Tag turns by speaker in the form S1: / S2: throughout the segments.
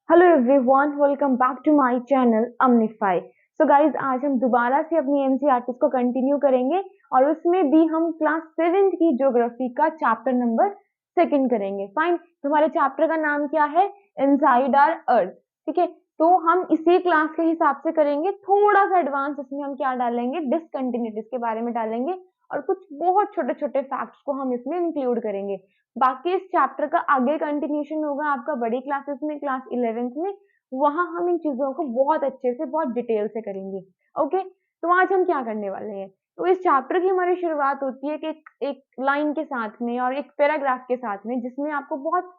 S1: Hello everyone, welcome back to my channel अमनिफाई। So guys, आज हम दोबारा से अपनी एनसीईआरटी को कंटिन्यू करेंगे और उसमें भी हम क्लास 7th की ज्योग्राफी का चैप्टर नंबर 2 करेंगे। फाइन, तुम्हारे चैप्टर का नाम क्या है? Inside our earth. ठीक है, तो हम इसी क्लास के हिसाब से करेंगे। थोड़ा सा एडवांस इसमें हम क्या डालेंगे, डिसकंटिन्यूटीज के बारे में डालेंगे और कुछ बहुत छोटे छोटे फैक्ट्स को हम इसमें इंक्लूड करेंगे। बाकी इस चैप्टर का आगे कंटिन्यूशन होगा आपका बड़ी क्लासेस में, क्लास 11th में। वहां हम इन चीजों को बहुत अच्छे से, बहुत डिटेल से करेंगे। ओके, तो आज हम क्या करने वाले हैं? तो इस चैप्टर की हमारी शुरुआत होती है कि एक लाइन के साथ में और एक पैराग्राफ के साथ में, जिसमें आपको बहुत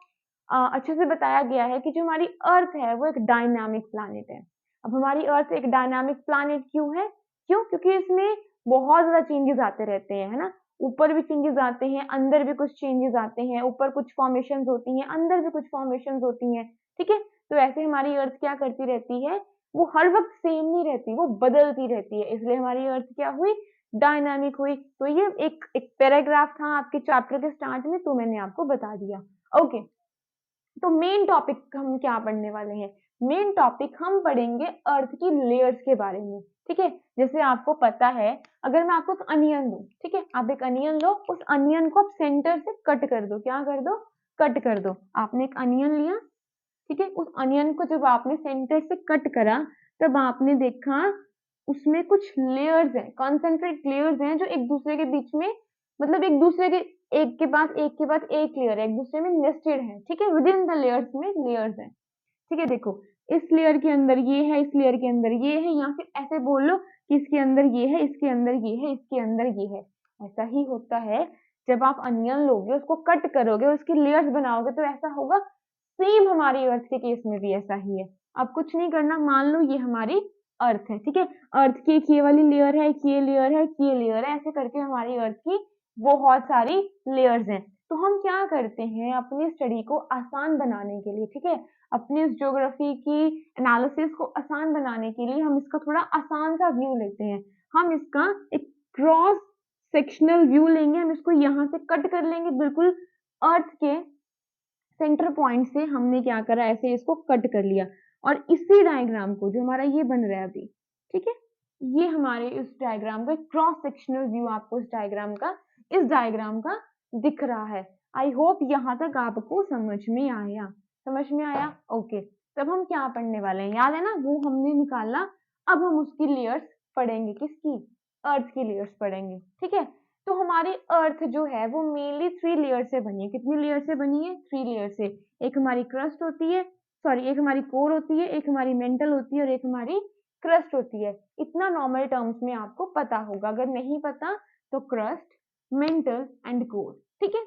S1: अच्छे से बताया गया है कि जो हमारी अर्थ है वो एक डायनामिक प्लानिट है। अब हमारी अर्थ एक डायनामिक प्लानिट क्यों है? क्योंकि इसमें बहुत ज्यादा चेंजेस आते रहते हैं, है ना। ऊपर भी चेंजेस आते हैं, अंदर भी कुछ चेंजेस आते हैं। ऊपर कुछ फॉर्मेशंस होती हैं, अंदर भी कुछ फॉर्मेशंस होती हैं। ठीक है, तो ऐसे हमारी अर्थ क्या करती रहती है, वो हर वक्त सेम नहीं रहती, वो बदलती रहती है। इसलिए हमारी अर्थ क्या हुई, डायनामिक हुई। तो ये एक पैराग्राफ था आपके चैप्टर के स्टार्ट में, तो मैंने आपको बता दिया। ओके, तो मेन टॉपिक हम क्या पढ़ने वाले हैं? मेन टॉपिक हम पढ़ेंगे अर्थ की लेयर्स के बारे में। ठीक है, जैसे आपको पता है, अगर मैं आपको एक अनियन दूं, ठीक है, आप एक अनियन लो, उस अनियन को आप सेंटर से कट कर दो। क्या कर दो? कट कर दो। आपने एक अनियन लिया, ठीक है, उस अनियन को जब आपने सेंटर से कट करा, तब आपने देखा उसमें कुछ लेयर्स हैं, कॉन्सेंट्रेट लेयर्स हैं, जो एक दूसरे के बीच में, मतलब एक दूसरे के, एक के बाद एक के बाद एक लेयर है, एक दूसरे में नेस्टेड है। ठीक है, विद इन द लेयर्स में लेयर्स है। ठीक है, देखो, इस लेयर के अंदर ये है, इस लेयर के अंदर ये है, या फिर ऐसे बोल लो कि इसके अंदर ये है, इसके अंदर ये है, इसके अंदर ये है। ऐसा ही होता है। जब आप अनियन लोगे, उसको कट करोगे, उसकी लेयर्स बनाओगे, तो ऐसा होगा। सेम हमारी अर्थ के केस में भी ऐसा ही है। अब कुछ नहीं करना, मान लो ये हमारी अर्थ है। ठीक है, अर्थ की एक ये वाली लेयर है, एक ये लेयर है, एक ये लेयर है, ऐसे करके हमारी अर्थ की बहुत सारी लेयर्स हैं। तो हम क्या करते हैं अपनी स्टडी को आसान बनाने के लिए, ठीक है, अपनी इस ज्योग्राफी की एनालिसिस को आसान बनाने के लिए हम इसका थोड़ा आसान सा व्यू लेते हैं। हम इसका एक क्रॉस सेक्शनल व्यू लेंगे, हम इसको यहाँ से कट कर लेंगे, बिल्कुल अर्थ के सेंटर पॉइंट से हमने क्या करा, ऐसे इसको कट कर लिया। और इसी डायग्राम को, जो हमारा ये बन रहा है अभी, ठीक है, ये हमारे इस डायग्राम का क्रॉस सेक्शनल व्यू आपको इस डायग्राम का दिख रहा है। आई होप यहाँ तक आपको समझ में आया। समझ में आया? ओके, तब हम क्या पढ़ने वाले हैं, याद है ना, वो हमने निकाला। अब हम उसकी लेयर्स पढ़ेंगे, किसकी? अर्थ की लेयर्स पढ़ेंगे। ठीक है, तो हमारी अर्थ जो है वो मेनली 3 लेयर से बनी है। कितनी लेयर से बनी है? 3 लेयर से। एक हमारी क्रस्ट होती है, सॉरी, एक हमारी कोर होती है, एक हमारी मेंटल होती है और एक हमारी क्रस्ट होती है। इतना नॉर्मल टर्म्स में आपको पता होगा। अगर नहीं पता तो क्रस्ट, मेंटल एंड कोर। ठीक है,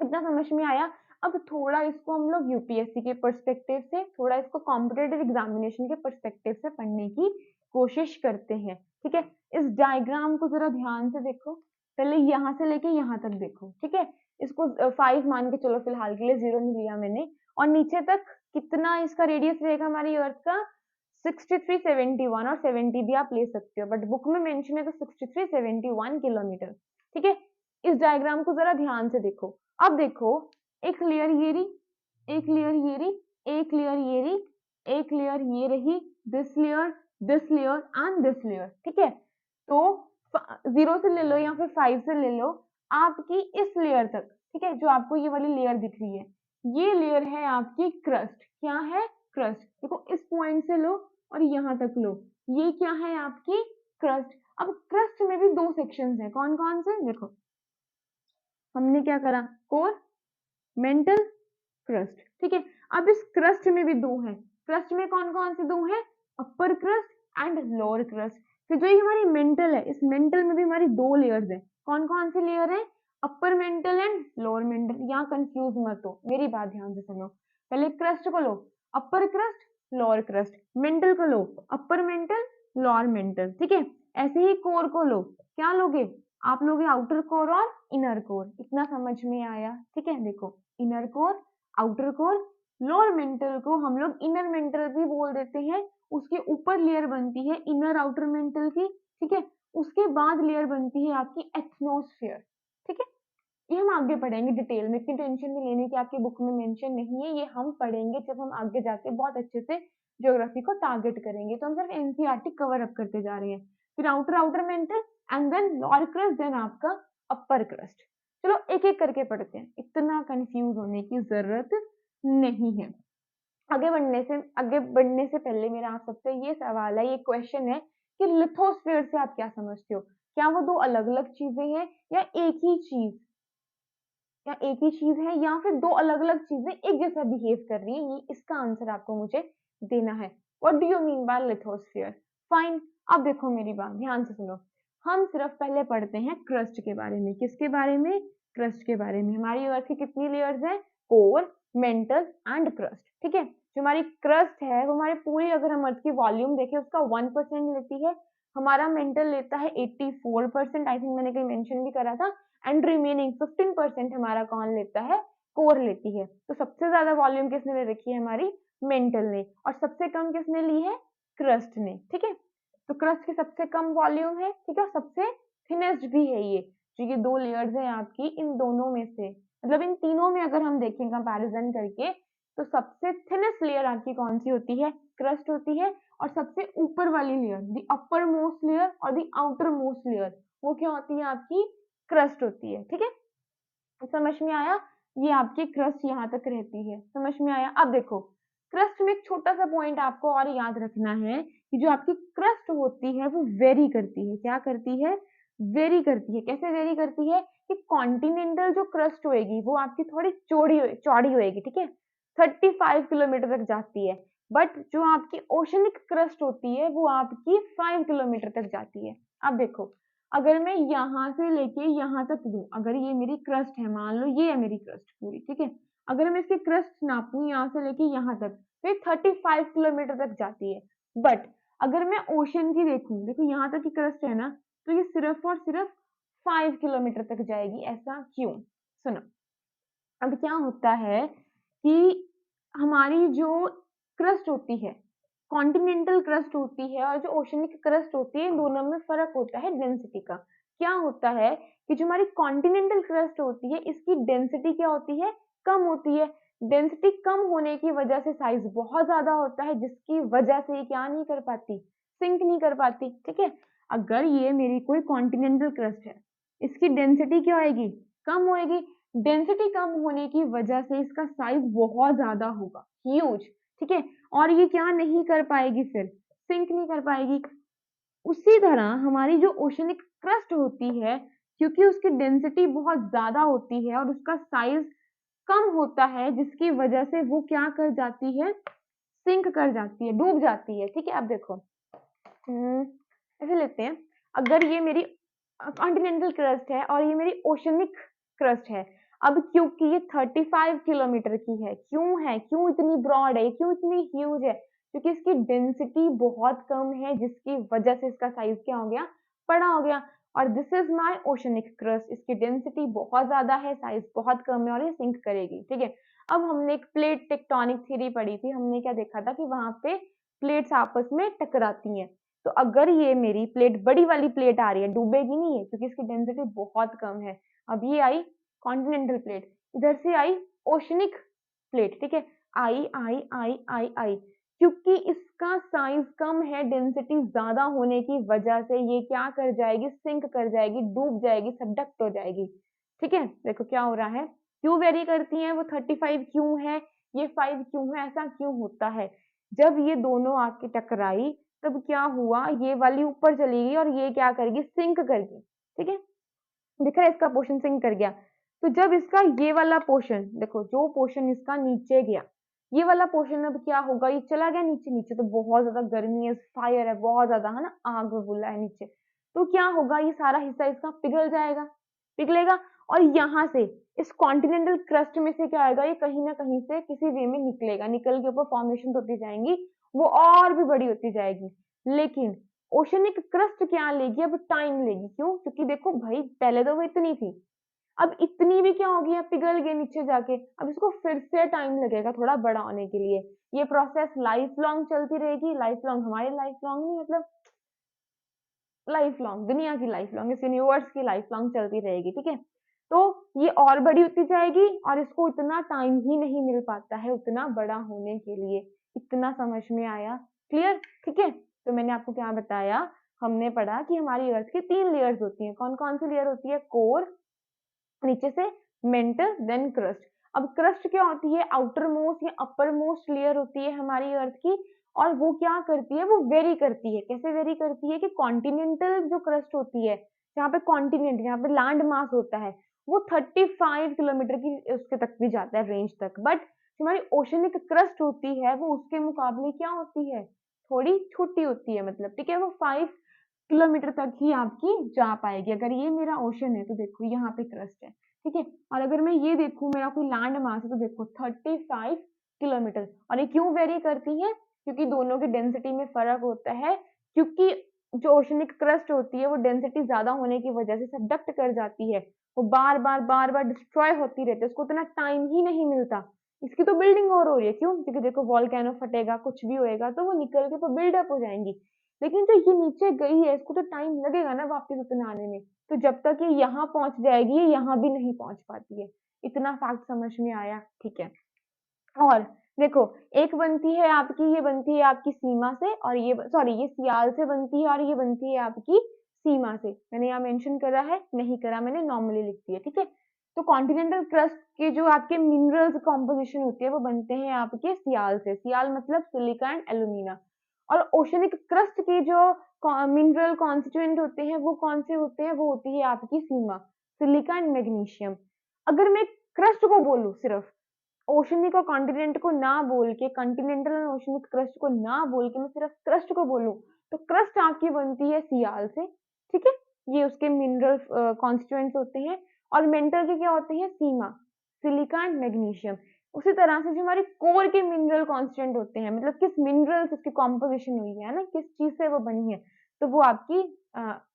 S1: कितना समझ में आया? अब थोड़ा इसको हम लोग यूपीएससी के पर्सपेक्टिव से, थोड़ा इसको कॉम्पिटेटिव एग्जामिनेशन के पर्सपेक्टिव से पढ़ने की कोशिश करते हैं। ठीक है, इस डायग्राम को जरा ध्यान से देखो। पहले यहाँ से लेके यहाँ तक देखो। ठीक है, इसको 5 मान के चलो, फिलहाल के लिए 0 नहीं लिया मैंने। और नीचे तक कितना इसका रेडियस रहेगा हमारी अर्थ का? 63, 71 और 70 भी आप ले सकते हो, बट बुक में मेंशन है तो 63, 71 किलोमीटर। ठीक है, इस डायग्राम को जरा ध्यान से देखो। अब देखो, एक लेयर ये रही, एक लेयर ये रही, एक लेयर ये रही, एक लेयर ये रही, this layer, this layer and this layer. ठीक है, तो 0 से ले लो या फिर 5 से ले लो, आपकी इस लेयर तक, ठीक है, जो आपको ये वाली लेयर दिख रही है, ये लेयर है आपकी क्रस्ट। क्या है? क्रस्ट। देखो, इस पॉइंट से लो और यहाँ तक लो, ये क्या है? आपकी क्रस्ट। अब क्रस्ट में भी 2 सेक्शंस हैं, कौन कौन से? देखो, हमने क्या करा, कोर, मेंटल, क्रस्ट। ठीक है, अब इस क्रस्ट में भी 2 है। क्रस्ट में कौन कौन से 2 है? अपर क्रस्ट एंड लोअर क्रस्ट। फिर जो ये हमारी मेंटल है, इस मेंटल में भी हमारी 2 लेयर्स है। कौन कौन से लेयर है? Upper mantle and lower mental. यहाँ कंफ्यूज मत हो, मेरी बात ध्यान से सुनो। पहले क्रस्ट को लो, अपर क्रस्ट, लोअर क्रस्ट। मेंटल को लो, अपर मेंटल, लोअर मेंटल। ठीक है, ऐसे ही कोर को लो, क्या लोगे आप? लोगे आउटर कोर और इनर कोर। इतना समझ में आया? ठीक है, देखो, inner core, outer core, lower mental को हम लोग इनर मेंटल भी बोल देते हैं। उसके ऊपर लेयर बनती है इनर आउटर मेंटल की। ठीक है, उसके बाद लेयर बनती है आपकी एथनोस्फेयर। ठीक है, ये हम आगे पढ़ेंगे डिटेल में, इतनी टेंशन नहीं लेने की, आपकी बुक में मेंशन नहीं है, ये हम पढ़ेंगे जब हम आगे जाके बहुत अच्छे से ज्योग्राफी को टारगेट करेंगे। तो हम सिर्फ एनसीईआरटी कवर अप करते जा रहे हैं, फिर outer mantle and then lower crust, then आपका अपर क्रस्ट। चलो एक एक करके पढ़ते हैं, इतना कंफ्यूज होने की जरूरत नहीं है। आगे बढ़ने से पहले मेरा आप सबसे ये सवाल है, ये क्वेश्चन है कि लिथोस्फीयर से आप क्या समझते हो? क्या वो दो अलग अलग चीजें हैं या एक ही चीज, या फिर दो अलग अलग चीजें एक जैसा बिहेव कर रही हैं? ये इसका आंसर आपको मुझे देना है। What do you mean by lithosphere? Fine, अब देखो मेरी बात ध्यान से सुनो। हम सिर्फ पहले पढ़ते हैं क्रस्ट के बारे में। किसके बारे में? क्रस्ट के बारे में। हमारी अर्थ की कितनी लेयर्स हैं? Core, mental and crust. ठीक है, जो हमारी क्रस्ट है वो हमारी पूरी, अगर हम अर्थ की वॉल्यूम देखें उसका 1% लेती है। हमारा मेंटल लेता है 84%, आई थिंक मैंने कहीं मेंशन भी करा था। एंड रिमेनिंग 15% हमारा कौन लेता है? कोर लेती है। तो सबसे ज्यादा वॉल्यूम किसने ले रखी है? हमारी मेंटल ने। और सबसे कम किसने ली है? क्रस्ट ने। ठीक है, तो क्रस्ट की सबसे कम वॉल्यूम है, ठीक है, और सबसे थिनेस्ट भी है ये। जो ये दो लेयर्स है आपकी, इन दोनों में से, मतलब इन तीनों में अगर हम देखें कंपैरिजन करके, तो सबसे थिनेस्ट लेयर आपकी कौन सी होती है? क्रस्ट होती है। और सबसे ऊपर वाली layer, the upper most layer और द आउटर मोस्ट लेयर, वो क्या होती है? आपकी क्रस्ट होती है। ठीक है, समझ में आया? ये आपकी क्रस्ट यहाँ तक रहती है, समझ में आया? अब देखो, क्रस्ट में एक छोटा सा पॉइंट आपको और याद रखना है कि जो आपकी क्रस्ट होती है वो वेरी करती है। क्या करती है? वेरी करती है। कैसे वेरी करती है? कि कॉन्टिनेंटल जो क्रस्ट होएगी वो आपकी थोड़ी चौड़ी होएगी, ठीक है, 35 किलोमीटर तक जाती है। बट जो आपकी ओशनिक क्रस्ट होती है वो आपकी 5 किलोमीटर तक जाती है। अब देखो, अगर मैं यहाँ से लेके यहाँ तक लूं, अगर ये मेरी क्रस्ट है, मान लो ये है मेरी क्रस्ट पूरी, ठीक है, अगर मैं इसकी क्रस्ट नापूं यहाँ से लेके यहाँ तक, तो ये 35 किलोमीटर तक जाती है। बट अगर मैं ओशन की देखूं, देखो यहाँ तक की क्रस्ट है ना, तो ये सिर्फ और सिर्फ 5 किलोमीटर तक जाएगी। ऐसा क्यों? सुनो, अब क्या होता है कि हमारी जो क्रस्ट होती है, कॉन्टिनेंटल क्रस्ट होती है और जो ओशनिक क्रस्ट होती है, इन दोनों में फर्क होता है डेंसिटी का। क्या होता है कि जो हमारी कॉन्टिनेंटल क्रस्ट होती है, इसकी डेंसिटी क्या होती है? कम होती है। डेंसिटी कम होने की वजह से साइज बहुत ज्यादा होता है, जिसकी वजह से ये क्या नहीं कर पाती? सिंक नहीं कर पाती। ठीक है, अगर ये मेरी कोई कॉन्टिनेंटल क्रस्ट है, इसकी डेंसिटी क्या होगी? कम होएगी। डेंसिटी कम होने की वजह से इसका साइज बहुत ज्यादा होगा, ह्यूज। ठीक है, और ये क्या नहीं कर पाएगी? फिर सिंक नहीं कर पाएगी। उसी तरह हमारी जो ओशनिक क्रस्ट होती है, क्योंकि उसकी डेंसिटी बहुत ज्यादा होती है और उसका साइज कम होता है, जिसकी वजह से वो क्या कर जाती है? सिंक कर जाती है, डूब जाती है। ठीक है, अब देखो, ऐसे लेते हैं, अगर ये मेरी कॉन्टिनेंटल क्रस्ट है और ये मेरी ओशनिक क्रस्ट है, अब क्योंकि ये 35 किलोमीटर की है, क्यों इतनी ब्रॉड है, क्यों इतनी ह्यूज है? क्योंकि इसकी डेंसिटी बहुत कम है, जिसकी वजह से इसका साइज क्या हो गया? बड़ा हो गया। और this is my oceanic crust, इसकी डेंसिटी बहुत ज्यादा है, साइज बहुत कम है और ये सिंक करेगी। ठीक है, अब हमने एक प्लेट टेक्टोनिक थ्योरी पढ़ी थी, हमने क्या देखा था कि वहां पे प्लेट्स आपस में टकराती हैं। तो अगर ये मेरी प्लेट, बड़ी वाली प्लेट आ रही है, डूबेगी नहीं है क्योंकि इसकी डेंसिटी बहुत कम है। अब ये आई कॉन्टिनेंटल प्लेट, इधर से आई ओशनिक प्लेट, ठीक है, आई आई आई आई आई, क्योंकि इसका साइज कम है, डेंसिटी ज्यादा होने की वजह से ये क्या कर जाएगी? सिंक कर जाएगी, डूब जाएगी, सबडक्ट हो जाएगी। ठीक है, देखो क्या हो रहा है, क्यों वेरी करती है वो? 35 क्यों है, ये 5 क्यों है? ऐसा क्यों होता है? जब ये दोनों आके टकराई, तब क्या हुआ? ये वाली ऊपर चली गई और ये क्या करेगी? सिंक करगी। ठीक है, दिख रहा है इसका पोर्शन सिंक कर गया। तो जब इसका ये वाला पोर्शन, देखो जो पोर्शन इसका नीचे गया, ये वाला पोर्शन अब क्या होगा? ये चला गया नीचे, नीचे तो बहुत ज्यादा गर्मी है, फायर है बहुत ज्यादा, है ना, आग बबूला है नीचे। तो क्या होगा? ये सारा हिस्सा इसका पिघल जाएगा, पिघलेगा, और यहाँ से इस कॉन्टिनेंटल क्रस्ट में से क्या आएगा? ये कहीं ना कहीं से किसी वे में निकलेगा, निकल के ऊपर फॉर्मेशन होती जाएंगी, वो और भी बड़ी होती जाएगी। लेकिन ओशनिक क्रस्ट क्या लेगी? अब टाइम लेगी। क्यों? क्योंकि देखो भाई, पहले तो वो इतनी थी, अब इतनी भी क्या होगी? अब पिघल गई नीचे जाके, अब इसको फिर से टाइम लगेगा थोड़ा बड़ा होने के लिए। ये प्रोसेस लाइफ लॉन्ग चलती रहेगी, लाइफ लॉन्ग, हमारी लाइफ लॉन्ग नहीं, मतलब लाइफ लॉन्ग, दुनिया की लाइफ लॉन्ग, इस यूनिवर्स की लाइफ लॉन्ग चलती रहेगी। ठीक है, तो ये और बड़ी होती जाएगी और इसको इतना टाइम ही नहीं मिल पाता है उतना बड़ा होने के लिए। इतना समझ में आया? क्लियर? ठीक है, तो मैंने आपको क्या बताया, हमने पढ़ा कि हमारी अर्थ की 3 लेयर्स होती हैं। कौन कौन सी लेयर होती है? कोर, नीचे से मेंटल, देन क्रस्ट। अब क्रस्ट क्या होती है? आउटर मोस्ट या अपर मोस्ट लेयर होती है हमारी अर्थ की, और वो क्या करती है? वो वेरी करती है। कैसे वेरी करती है कि कॉन्टिनेंटल जो क्रस्ट होती है, जहाँ पे कॉन्टिनेंट, जहाँ पे लैंड मास होता है, वो 35 किलोमीटर की उसके तक भी जाता है, रेंज तक। बट हमारी ओशनिक क्रस्ट होती है वो उसके मुकाबले क्या होती है? थोड़ी छोटी होती है, मतलब ठीक है, वो 5 किलोमीटर तक ही आपकी जा पाएगी। अगर ये मेरा ओशन है तो देखो यहाँ पे क्रस्ट है, ठीक है, और अगर मैं ये देखूं मेरा कोई लैंड मास है तो देखो 35 किलोमीटर। और ये क्यों वेरी करती है? क्योंकि दोनों की डेंसिटी में फर्क होता है, क्योंकि जो ओशनिक क्रस्ट होती है वो डेंसिटी ज्यादा होने की वजह से सबडक्ट कर जाती है, वो बार बार डिस्ट्रॉय होती रहती है, उसको उतना टाइम ही नहीं मिलता। इसकी तो बिल्डिंग और हो रही है, क्यों? क्योंकि देखो वॉल्केनो फटेगा, कुछ भी होएगा तो वो निकल के तो बिल्डअप हो जाएंगी, लेकिन जो ये नीचे गई है इसको तो टाइम लगेगा ना वापस उतना आने में। तो जब तक ये यहाँ पहुंच जाएगी, ये यहाँ भी नहीं पहुंच पाती है। इतना फैक्ट समझ में आया? ठीक है, और देखो एक बनती है आपकी, ये बनती है आपकी सीमा से, और ये सॉरी ये सियाल से बनती है, और ये बनती है आपकी सीमा से। मैंने यहाँ मेंशन करा है? नहीं करा, मैंने नॉर्मली लिख दिया, ठीक है। तो कॉन्टिनेंटल क्रस्ट के जो आपके मिनरल्स कॉम्पोजिशन होती है वो बनते हैं आपके सियाल से। सियाल मतलब सिलिका एंड एल्यूमिना। और ओशनिक क्रस्ट के जो मिनरल कॉन्स्टिट्यूएंट होते हैं वो कौन से होते हैं? वो होती है आपकी सीमा, सिलिका एंड मैग्नीशियम। अगर मैं क्रस्ट को बोलूं, सिर्फ ओशनिक और कॉन्टिनेंट को ना बोल के, कॉन्टिनेंटल और ओशनिक क्रस्ट को ना बोल के मैं सिर्फ क्रस्ट को बोलूं, तो क्रस्ट आपकी बनती है सियाल से, ठीक है। ये उसके मिनरल कॉन्स्टिट्यूएंट्स होते हैं। और मेंटल के क्या होते हैं? सीमा, सिलिका एंड मैग्नीशियम। उसी तरह से जो हमारे कोर के मिनरल कॉन्स्टिट्यूएंट होते हैं, मतलब किस मिनरल से उसकी कॉम्पोजिशन हुई है ना, किस चीज से वो बनी है, तो वो आपकी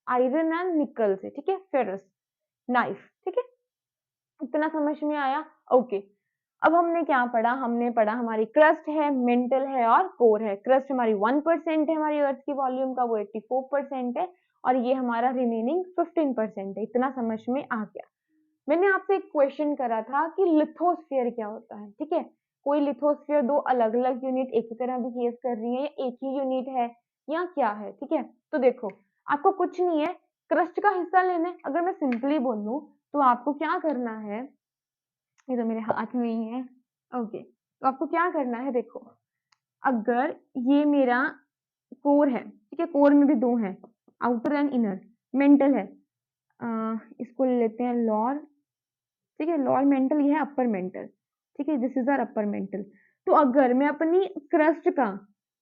S1: आयरन एंड निकल से, ठीक है, फेरस, नाइफ, ठीक है। इतना समझ में आया? ओके। अब हमने क्या पढ़ा? हमने पढ़ा हमारी क्रस्ट है, मेंटल है और कोर है। क्रस्ट हमारी 1% है हमारी अर्थ की वॉल्यूम का, वो 84% है, और ये हमारा रिमेनिंग 15% है। इतना समझ में आ गया? मैंने आपसे एक क्वेश्चन करा था कि लिथोस्फीयर क्या होता है, ठीक है। कोई लिथोस्फीयर दो अलग अलग यूनिट एक ही तरह बिहेव कर रही है, या एक ही यूनिट है, या क्या है, ठीक है। तो देखो आपको कुछ नहीं है, क्रस्ट का हिस्सा लेना है। अगर मैं सिंपली बोलूं तो आपको क्या करना है, ये तो मेरे हाथ में ही है, ओके। तो आपको क्या करना है, देखो अगर ये मेरा कोर है, ठीक है, कोर में भी दो हैं, आउटर एंड इनर। मेंटल है, इसको ले लेते हैं लोअर, ठीक है, लोअर मेंटल, ये है अपर मेंटल, ठीक है, this is our upper mantle. तो अगर मैं अपनी क्रस्ट का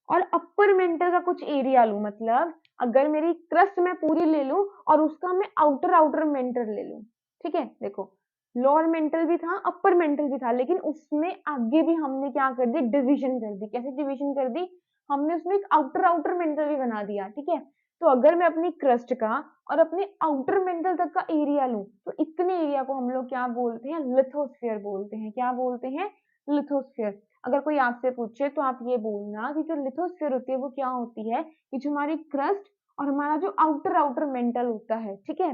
S1: और अपर मेंटल का कुछ एरिया लूं, मतलब अगर मेरी क्रस्ट मैं पूरी ले लूं और उसका मैं आउटर आउटर मेंटल ले लूं, ठीक है। देखो लोअर मेंटल भी था, अपर मेंटल भी था, लेकिन उसमें आगे भी हमने क्या कर दी? डिवीजन कर दी। कैसे डिवीजन कर दी? हमने उसमें एक आउटर आउटर मेंटल भी बना दिया, ठीक है। तो अगर मैं अपनी क्रस्ट का और अपने आउटर मेंटल तक का एरिया लूं, तो इतने एरिया को हम लोग क्या बोलते हैं? लिथोस्फीयर बोलते हैं। क्या बोलते हैं? लिथोस्फीयर। अगर कोई आपसे पूछे तो आप ये बोलना कि जो लिथोस्फीयर होती है वो क्या होती है, कि जो हमारी क्रस्ट और हमारा जो आउटर आउटर मेंटल होता है, ठीक है,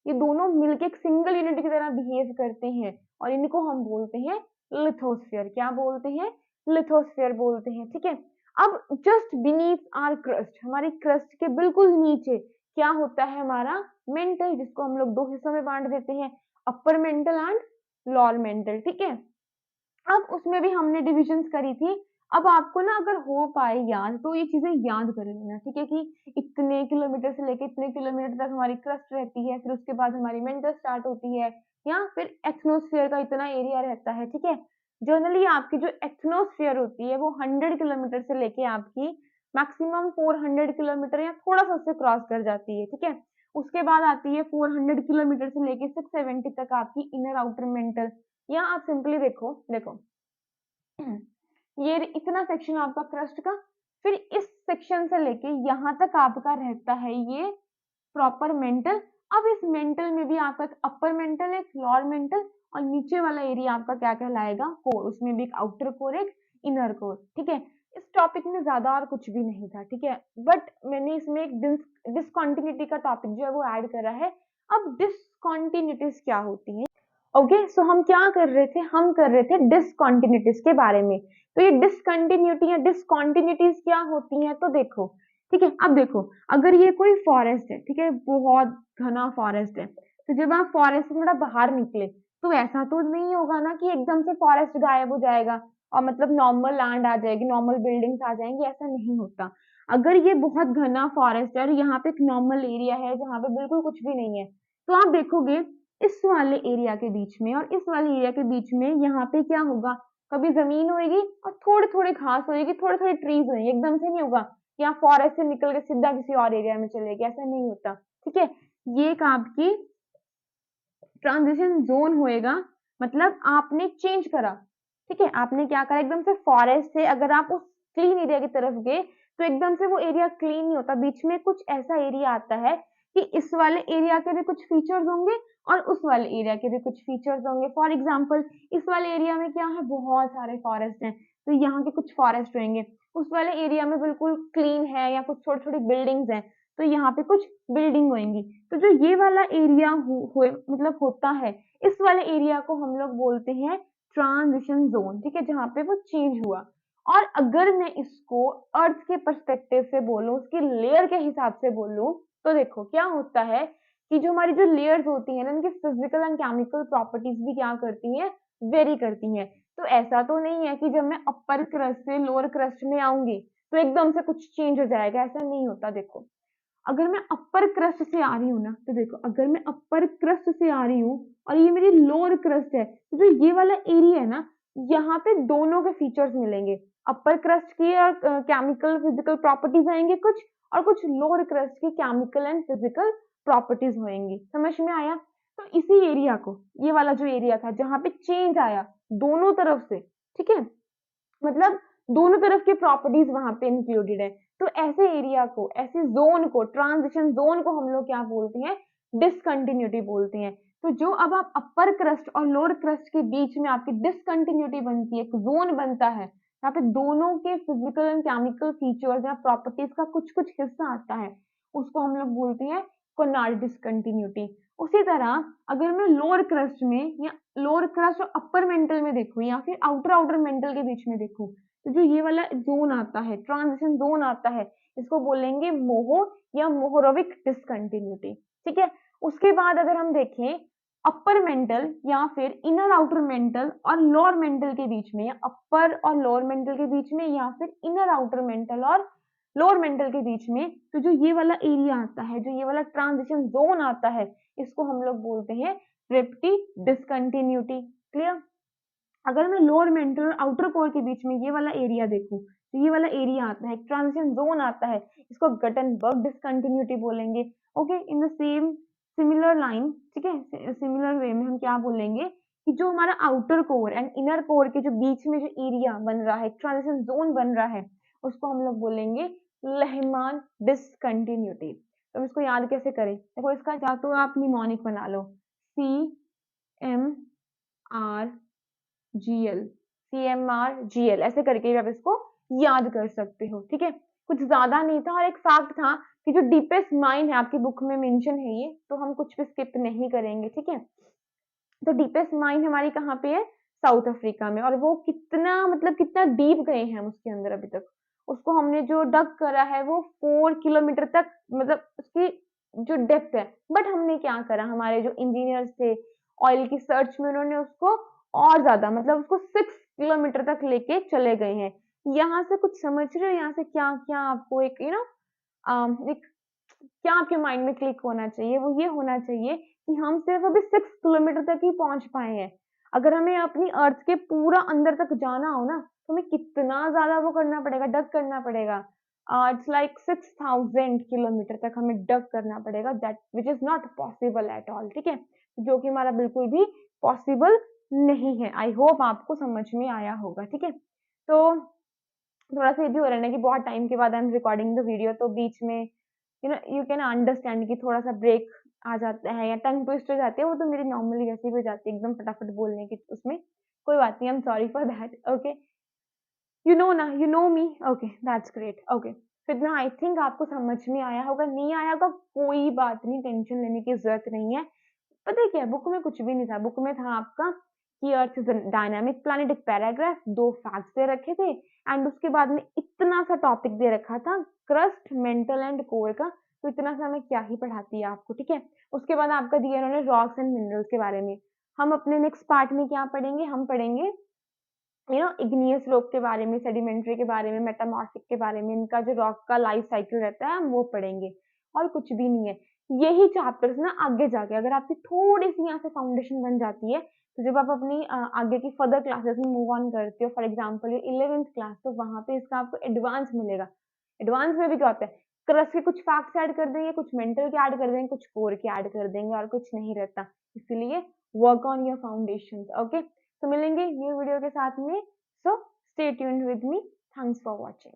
S1: ये दोनों मिलके एक सिंगल यूनिट की तरह बिहेव करते हैं, और इनको हम बोलते हैं लिथोस्फीयर। क्या बोलते हैं? लिथोस्फीयर बोलते हैं, ठीक है। अब जस्ट बीनीथ आर क्रस्ट, हमारी क्रस्ट के बिल्कुल नीचे क्या होता है? हमारा मेंटल, जिसको हम लोग दो हिस्सों में बांट देते हैं, upper mantle and lower mental, ठीक है। अब उसमें भी हमने डिविजन्स करी थी। अब आपको ना अगर हो पाए याद तो ये चीजें याद कर लेना, ठीक है, कि इतने किलोमीटर से लेके इतने किलोमीटर तक हमारी क्रस्ट रहती है, फिर उसके बाद हमारी मेंटल स्टार्ट होती है, या फिर एथनोस्फीयर का इतना एरिया रहता है, ठीक है। जनरली आपकी जो एथनोस्फीयर होती है वो 100 किलोमीटर से लेके आपकी मैक्सिमम 400 किलोमीटर या थोड़ा सा उससे क्रॉस कर जाती है, ठीक है। उसके बाद आती है 400 किलोमीटर से लेके 670 तक आपकी इनर आउटर मेंटल। या आप सिंपली देखो, देखो ये इतना सेक्शन आपका क्रस्ट का, फिर इस सेक्शन से लेके यहाँ तक आपका रहता है ये प्रॉपर मेंटल। अब इस मेंटल में भी आपका एक अपर मेंटल, एक लोअर मेंटल, और नीचे वाला एरिया आपका क्या कहलाएगा? कोर। उसमें भी एक आउटर कोर, एक इनर कोर, ठीक है। इस टॉपिक में ज्यादा और कुछ भी नहीं था, ठीक है, बट मैंने इसमें एक डिसकंटिन्यूटी का टॉपिक जो है वो ऐड करा है। अब डिसकंटिन्यूटीज क्या होती है? ओके, सो हम क्या कर रहे थे, हम कर रहे थे डिसकंटिन्यूटीज के बारे में। तो ये डिसकंटिन्यूटी या डिसकंटिन्यूटीज क्या होती हैं, तो देखो, ठीक है। अब देखो, अगर ये कोई फॉरेस्ट है, ठीक है, बहुत घना फॉरेस्ट है, तो जब आप फॉरेस्ट से थोड़ा बाहर निकले, तो ऐसा तो नहीं होगा ना कि एकदम से फॉरेस्ट गायब हो जाएगा और मतलब नॉर्मल लैंड आ जाएगी, नॉर्मल बिल्डिंग्स आ जाएंगी, ऐसा नहीं होता। अगर ये बहुत घना फॉरेस्ट है और यहाँ पे एक नॉर्मल एरिया है जहाँ पे बिल्कुल कुछ भी नहीं है, तो आप देखोगे इस वाले एरिया के बीच में और इस वाले एरिया के बीच में यहाँ पे क्या होगा, कभी जमीन होगी और थोड़े थोड़े घास होगी, थोड़े थोड़े ट्रीज होंगे, एकदम से नहीं होगा कि आप फॉरेस्ट से निकल के सीधा किसी और एरिया में चले गए, ऐसा नहीं होता। ठीक है, ये एक आपकी ट्रांजिशन जोन होएगा, मतलब आपने चेंज करा। ठीक है, आपने क्या करा, एकदम से फॉरेस्ट से अगर आप उस क्लीन एरिया की तरफ गए, तो एकदम से वो एरिया क्लीन नहीं होता, बीच में कुछ ऐसा एरिया आता है कि इस वाले एरिया के भी कुछ फीचर्स होंगे और उस वाले एरिया के भी कुछ फीचर्स होंगे। फॉर एग्जाम्पल, इस वाले एरिया में क्या है, बहुत सारे फॉरेस्ट हैं, तो यहाँ के कुछ फॉरेस्ट रहेंगे। उस वाले एरिया में बिल्कुल क्लीन है या कुछ छोटी छोटी बिल्डिंग्स हैं, तो यहाँ पे कुछ बिल्डिंग होंगी। तो जो ये वाला एरिया मतलब होता है, इस वाले एरिया को हम लोग बोलते हैं ट्रांजिशन जोन। ठीक है, जहाँ पे वो चेंज हुआ। और अगर मैं इसको अर्थ के पर्सपेक्टिव से बोलूं, उसकी लेयर के हिसाब से बोलूं, तो देखो क्या होता है कि जो हमारी जो लेयर्स होती है ना, उनकी फिजिकल एंड केमिकल प्रॉपर्टीज भी क्या करती हैं, वेरी करती हैं। तो ऐसा तो नहीं है कि जब मैं अपर क्रस्ट से लोअर क्रस्ट में आऊंगी तो एकदम से कुछ चेंज हो जाएगा, ऐसा नहीं होता। देखो, अगर मैं अपर क्रस्ट से आ रही हूँ ना, तो देखो, अगर मैं अपर क्रस्ट से आ रही हूँ और ये मेरी लोअर क्रस्ट है, तो जो ये वाला एरिया है ना, यहाँ पे दोनों के फीचर्स मिलेंगे। अपर क्रस्ट की और केमिकल फिजिकल प्रॉपर्टीज आएंगे कुछ, और कुछ लोअर क्रस्ट की केमिकल एंड फिजिकल प्रॉपर्टीज होंगी। समझ में आया? तो इसी एरिया को, ये वाला जो एरिया था जहां पे चेंज आया दोनों तरफ से, ठीक है, मतलब दोनों तरफ की प्रॉपर्टीज वहां पे इंक्लूडेड है, तो ऐसे एरिया को, ऐसे जोन को, ट्रांजिशन जोन को हम लोग क्या बोलते हैं, डिसकंटिन्यूटी बोलते हैं। तो जो अब आप अपर क्रस्ट और लोअर क्रस्ट के बीच में आपकी डिसकंटिन्यूटी बनती है, एक जोन बनता है, यहाँ पे दोनों के फिजिकल एंड केमिकल फीचर्स या प्रॉपर्टीज का कुछ कुछ हिस्सा आता है, उसको हम लोग बोलते हैं कोनार्ड डिसकंटिन्यूटी। उसी तरह अगर मैं लोअर क्रस्ट में या लोअर क्रस्ट और अपर मेंटल में देखूं या फिर आउटर आउटर मेंटल के बीच में देखूं, तो जो ये वाला जोन आता है, ट्रांजिशन जोन आता है, इसको बोलेंगे मोहो या मोहोरोविक डिसकंटिन्यूटी। ठीक है, उसके बाद अगर हम देखें अपर मेंटल या फिर इनर आउटर मेंटल और लोअर मेंटल के बीच में, या अपर और लोअर मेंटल के बीच में, या फिर इनर आउटर मेंटल और लोअर मेंटल के बीच में, तो जो ये वाला एरिया आता है, जो ये वाला ट्रांजिशन जोन आता है, इसको हम लोग बोलते हैं ट्रिप्टी डिसकंटिन्यूटी। क्लियर? अगर मैं लोअर मेंटल और आउटर कोर के बीच में ये वाला एरिया देखूं, तो ये वाला एरिया आता है, ट्रांजिशन जोन आता है, इसको गटनबर्ग डिसकंटिन्यूटी बोलेंगे। Okay, in the same similar line, ठीक है, सिमिलर वे में हम क्या बोलेंगे कि जो हमारा outer core and inner core के जो बीच में जो एरिया बन रहा है, ट्रांजिशन जोन बन रहा है, उसको हम लोग बोलेंगे लेहमान डिसकंटिन्यूटी। तो इसको याद कैसे करें, देखो, इसका या तो आप निमोनिक बना लो, CMR GL, CMR GL, ऐसे करके आप इसको याद कर सकते हो। ठीक है, कुछ ज्यादा नहीं था, और एक फैक्ट था कि जो डीपेस्ट माइन है आपकी बुक में मेंशन है ये, तो हम कुछ भी स्किप नहीं करेंगे। ठीक है, तो डीपेस्ट माइन हमारी कहाँ पे है, साउथ अफ्रीका में, और वो कितना, मतलब कितना डीप गए हैं हम उसके अंदर अभी तक, उसको हमने जो डग करा है वो 4 किलोमीटर तक, मतलब उसकी जो डेप्थ है। बट हमने क्या करा, हमारे जो इंजीनियर्स थे ऑयल की सर्च में, उन्होंने उसको और ज्यादा, मतलब उसको 6 किलोमीटर तक लेके चले गए हैं। यहाँ से कुछ समझ रहे हो, यहाँ से क्या क्या आपको एक एक क्या आपके माइंड में क्लिक होना चाहिए, वो ये होना चाहिए कि हम सिर्फ अभी 6 किलोमीटर तक ही पहुंच पाए हैं। अगर हमें अपनी अर्थ के पूरा अंदर तक जाना हो ना, तो हमें कितना ज्यादा वो करना पड़ेगा, डग करना पड़ेगा। इट्स लाइक 6000 किलोमीटर तक हमें डग करना पड़ेगा, that which is not possible at all. ठीक है, जो कि हमारा बिल्कुल भी पॉसिबल नहीं है। आई होप आपको समझ में आया होगा। ठीक है, तो थोड़ा सा ये भी हो रहा है ना कि बहुत टाइम के बाद I am recording the video, तो बीच में यू कैन अंडरस्टैंड कि थोड़ा सा ब्रेक आ जाता है या टंग ट्विस्ट हो जाती है, वो तो मेरी नॉर्मली वैसे भी हो जाती है एकदम फटाफट बोलने की, उसमें कोई बात नहीं, I am sorry for that. Okay, you know ना, you know me, okay, that's great. Okay, फिर ना आई थिंक आपको समझ में आया होगा, नहीं आया होगा कोई बात नहीं, टेंशन लेने की जरूरत नहीं है। पता है क्या, बुक में कुछ भी नहीं था। बुक में था आपका कि अर्थ इज डायनामिक प्लैनेट, एक पैराग्राफ, 2 फैक्ट्स दे रखे थे एंड उसके बाद में इतना सा टॉपिक दे रखा था क्रस्ट, मेंटल एंड कोर का। तो इतना सा मैं क्या ही पढ़ाती है आपको, ठीक है। उसके बाद आपका दिया इन्होंने रॉक्स एंड मिनरल्स के बारे में। हम अपने नेक्स्ट पार्ट में क्या पढ़ेंगे, हम पढ़ेंगे इग्नियस रॉक के बारे में, सेडिमेंट्री के बारे में, मेटामॉर्फिक के बारे में। इनका जो रॉक का लाइफ साइकिल रहता है हम वो पढ़ेंगे, और कुछ भी नहीं है। यही चैप्टर्स ना आगे जाके अगर आपकी थोड़ी सी यहाँ से फाउंडेशन बन जाती है, तो जब आप अपनी आगे की फर्दर क्लासेस में मूव ऑन करते हो, फॉर एग्जाम्पल ये 11th क्लास, तो वहां पे इसका आपको एडवांस मिलेगा। एडवांस में भी क्या होता है, क्रस्ट के कुछ फैक्ट्स ऐड कर देंगे, कुछ मेंटल के ऐड कर देंगे, कुछ कोर के ऐड कर देंगे, और कुछ नहीं रहता। इसलिए work on your foundation, okay. तो मिलेंगे न्यू वीडियो के साथ में। So stay tuned with me. Thanks for watching.